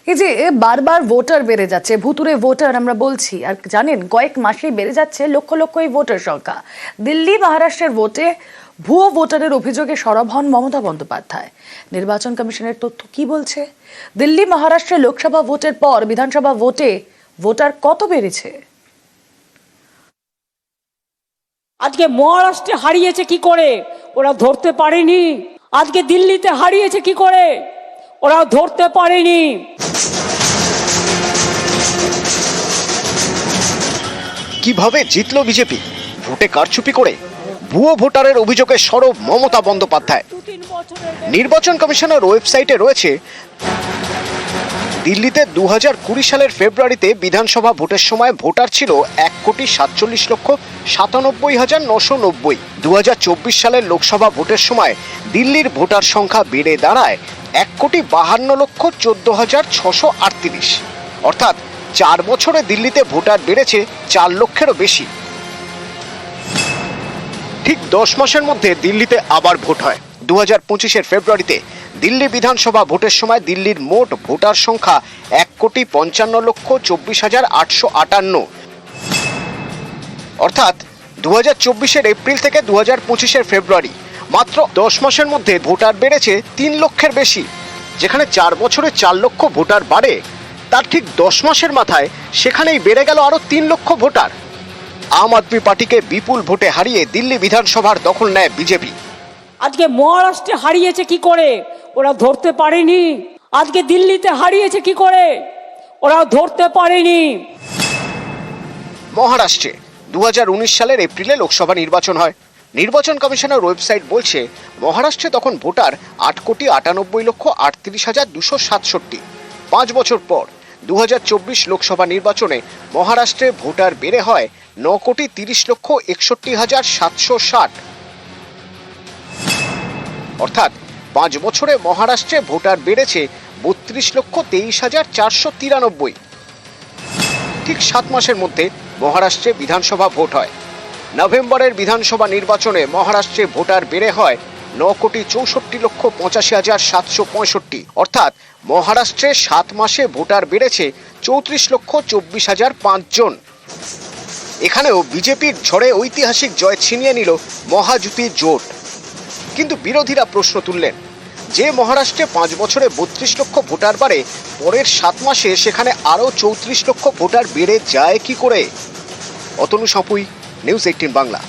এই যে বারবার ভোটার বেড়ে যাচ্ছে, ভুতুরে ভোটার আমরা বলছি, আর জানেন কয়েক মাসেই বেড়ে যাচ্ছে লক্ষ লক্ষ এই ভোটার সংখ্যা। দিল্লি মহারাষ্ট্রের ভোটে ভুয়ো ভোটারের অভিযোগে সরব হন মমতা বন্দ্যোপাধ্যায়। নির্বাচন কমিশনের তথ্য কি বলছে? দিল্লি মহারাষ্ট্রে লোকসভা ভোটের পর বিধানসভা ভোটে ভোটার কত বেড়েছে? আজকে মহারাষ্ট্রে হারিয়েছে কি করে ওরা ধরতে পারেনি, আজকে দিল্লিতে হারিয়েছে কি করে ওরা ধরতে পারেনি। কিভাবে জিতলো বিজেপি? ভোটে কারচুপি করে? ভুয়ো ভোটারের অভিযোগে সরব মমতা বন্দ্যোপাধ্যায়। নির্বাচন কমিশনের ওয়েবসাইটে রয়েছে, দিল্লিতে 2020 সালের ফেব্রুয়ারিতে বিধানসভা ভোটের সময় ভোটার ছিল 1,47,97,990। 2024 সালের লোকসভা ভোটের সময় দিল্লির ভোটার সংখ্যা বেড়ে দাঁড়ায় 1,52,14,638। অর্থাৎ 4 বছরে দিল্লিতে ভোটার বেড়েছে 4 লক্ষেরও বেশি। ঠিক 10 মাসের মধ্যে দিল্লিতে আবার ভোট হয়। 2025-এর ফেব্রুয়ারিতে দিল্লি বিধানসভা ভোটের সময় দিল্লির মোট ভোটার সংখ্যা 1,55,24,858। অর্থাৎ 2024-এর এপ্রিল থেকে 2025-এর ফেব্রুয়ারি, মাত্র 10 মাসের মধ্যে ভোটার বেড়েছে 3 লক্ষের বেশি। যেখানে 4 বছরে 4 লক্ষ ভোটার বাড়ে, তার ঠিক 10 মাসের মাথায় সেখানেই বেড়ে গেল আরো 3 লক্ষ ভোটার। আম আদমি পার্টিকে বিপুল ভোটে হারিয়ে দিল্লি বিধানসভার দখল নেয় বিজেপি। আজকে মহারাষ্ট্রে হারিয়েছে কি করে ওরা ধরতে পারেনি, আজকে দিল্লিতে হারিয়েছে কি করে ওরা ধরতে পারেনি। মহারাষ্ট্রে 2019 সালের এপ্রিলে লোকসভা নির্বাচন হয়। নির্বাচন কমিশনের ওয়েবসাইট বলছে, মহারাষ্ট্রে তখন ভোটার 8,98,38,267। 5 বছর পর 2024 লোকসভা নির্বাচনে মহারাষ্ট্রে ভোটার বেড়ে হয় 9,30,61,760। অর্থাৎ 5 বছরে মহারাষ্ট্রে ভোটার বেড়েছে 32,23,493। ঠিক 7 মাসের মধ্যে মহারাষ্ট্রে বিধানসভা ভোট হয়। নভেম্বরের বিধানসভা নির্বাচনে মহারাষ্ট্রে ভোটার বেড়ে হয় 9,64,85,765। অর্থাৎ মহারাষ্ট্রে 7 মাসে ভোটার বেড়েছে 34,24,005 জন। এখানেও বিজেপির ঝড়ে ঐতিহাসিক জয় ছিনিয়ে নিল মহাজুতি জোট। কিন্তু বিরোধীরা প্রশ্ন তুললেন, যে মহারাষ্ট্রে 5 বছরে 32 লক্ষ ভোটার বাড়ে, পরের 7 মাসে সেখানে আরও 34 লক্ষ ভোটার বেড়ে যায় কি করে? অতনু সাঁপুই, নিউজ 18 বাংলা।